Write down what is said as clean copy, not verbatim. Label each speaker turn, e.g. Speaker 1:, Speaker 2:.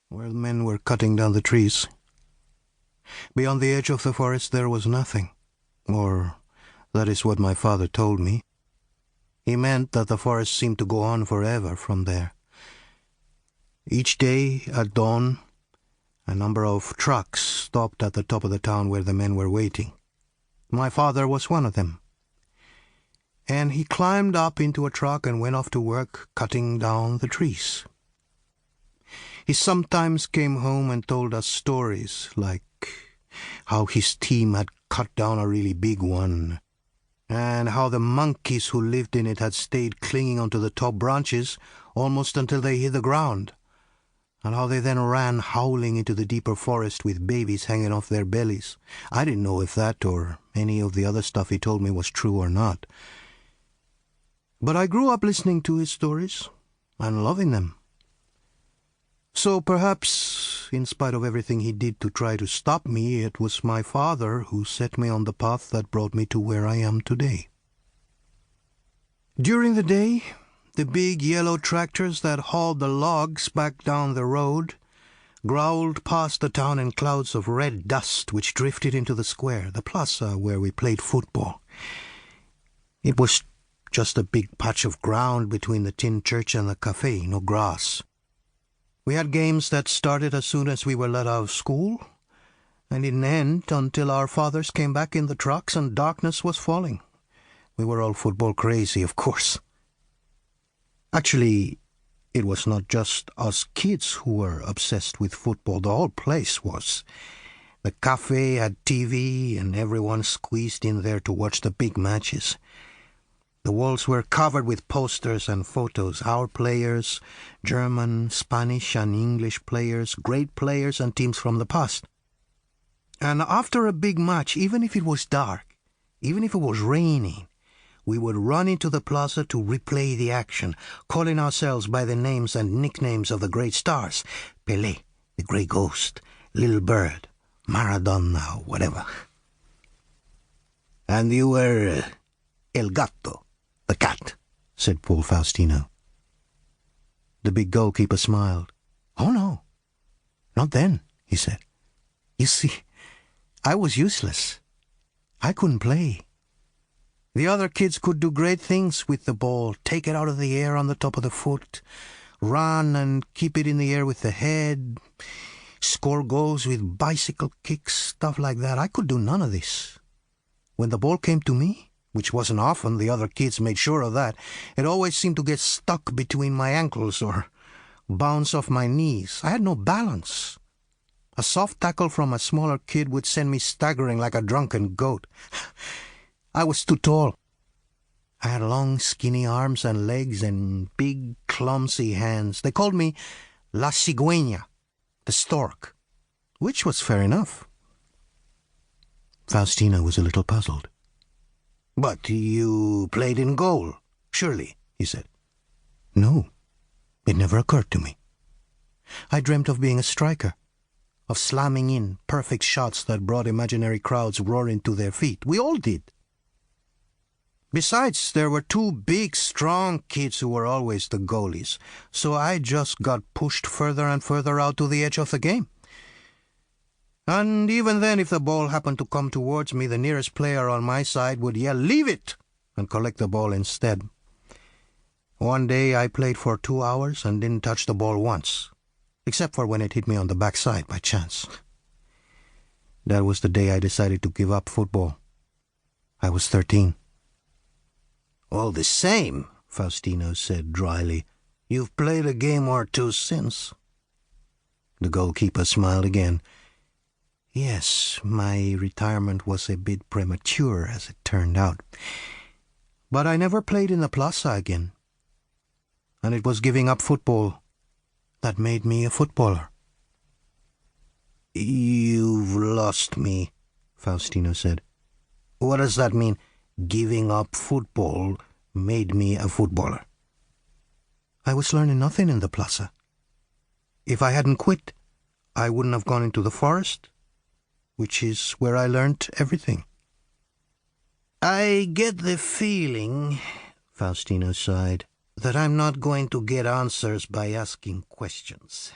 Speaker 1: where men were cutting down the trees. Beyond the edge of the forest there was nothing, or that is what my father told me. He meant that the forest seemed to go on forever from there. Each day at dawn, a number of trucks stopped at the top of the town where the men were waiting. My father was one of them. And he climbed up into a truck and went off to work cutting down the trees. He sometimes came home and told us stories, like how his team had cut down a really big one, and how the monkeys who lived in it had stayed clinging onto the top branches almost until they hit the ground, and how they then ran howling into the deeper forest with babies hanging off their bellies. I didn't know if that or any of the other stuff he told me was true or not. But I grew up listening to his stories and loving them. So perhaps, in spite of everything he did to try to stop me, it was my father who set me on the path that brought me to where I am today. During the day, the big yellow tractors that hauled the logs back down the road growled past the town in clouds of red dust which drifted into the square, the plaza where we played football. It was just a big patch of ground between the tin church and the cafe, no grass. We had games that started as soon as we were let out of school, and didn't end until our fathers came back in the trucks and darkness was falling. We were all football crazy, of course. Actually, it was not just us kids who were obsessed with football. The whole place was. The cafe had TV, and everyone squeezed in there to watch the big matches. The walls were covered with posters and photos, our players, German, Spanish and English players, great players and teams from the past. And after a big match, even if it was dark, even if it was raining, we would run into the plaza to replay the action, calling ourselves by the names and nicknames of the great stars. Pelé, the Grey Ghost, Little Bird, Maradona, whatever. And you were El Gato, the Cat, said Paul Faustino. The big goalkeeper smiled. Oh, no, not then, he said. You see, I was useless. I couldn't play. The other kids could do great things with the ball, take it out of the air on the top of the foot, run and keep it in the air with the head, score goals with bicycle kicks, stuff like that. I could do none of this. When the ball came to me, which wasn't often, the other kids made sure of that, it always seemed to get stuck between my ankles or bounce off my knees. I had no balance. A soft tackle from a smaller kid would send me staggering like a drunken goat. I was too tall. I had long, skinny arms and legs and big, clumsy hands. They called me La Cigüeña, the stork, which was fair enough. Faustino was a little puzzled. But you played in goal, surely, he said. No, it never occurred to me. I dreamt of being a striker, of slamming in perfect shots that brought imaginary crowds roaring to their feet. We all did. Besides, there were two big, strong kids who were always the goalies, so I just got pushed further and further out to the edge of the game. And even then, if the ball happened to come towards me, the nearest player on my side would yell, "Leave it!" and collect the ball instead. One day I played for 2 hours and didn't touch the ball once, except for when it hit me on the backside by chance. That was the day I decided to give up football. I was 13. All the same, Faustino said dryly, you've played a game or two since. The goalkeeper smiled again. Yes, my retirement was a bit premature, as it turned out. But I never played in the plaza again. And it was giving up football that made me a footballer. You've lost me, Faustino said. What does that mean? Giving up football made me a footballer. I was learning nothing in the plaza. If I hadn't quit, I wouldn't have gone into the forest, which is where I learned everything. I get the feeling, Faustino sighed, that I'm not going to get answers by asking questions.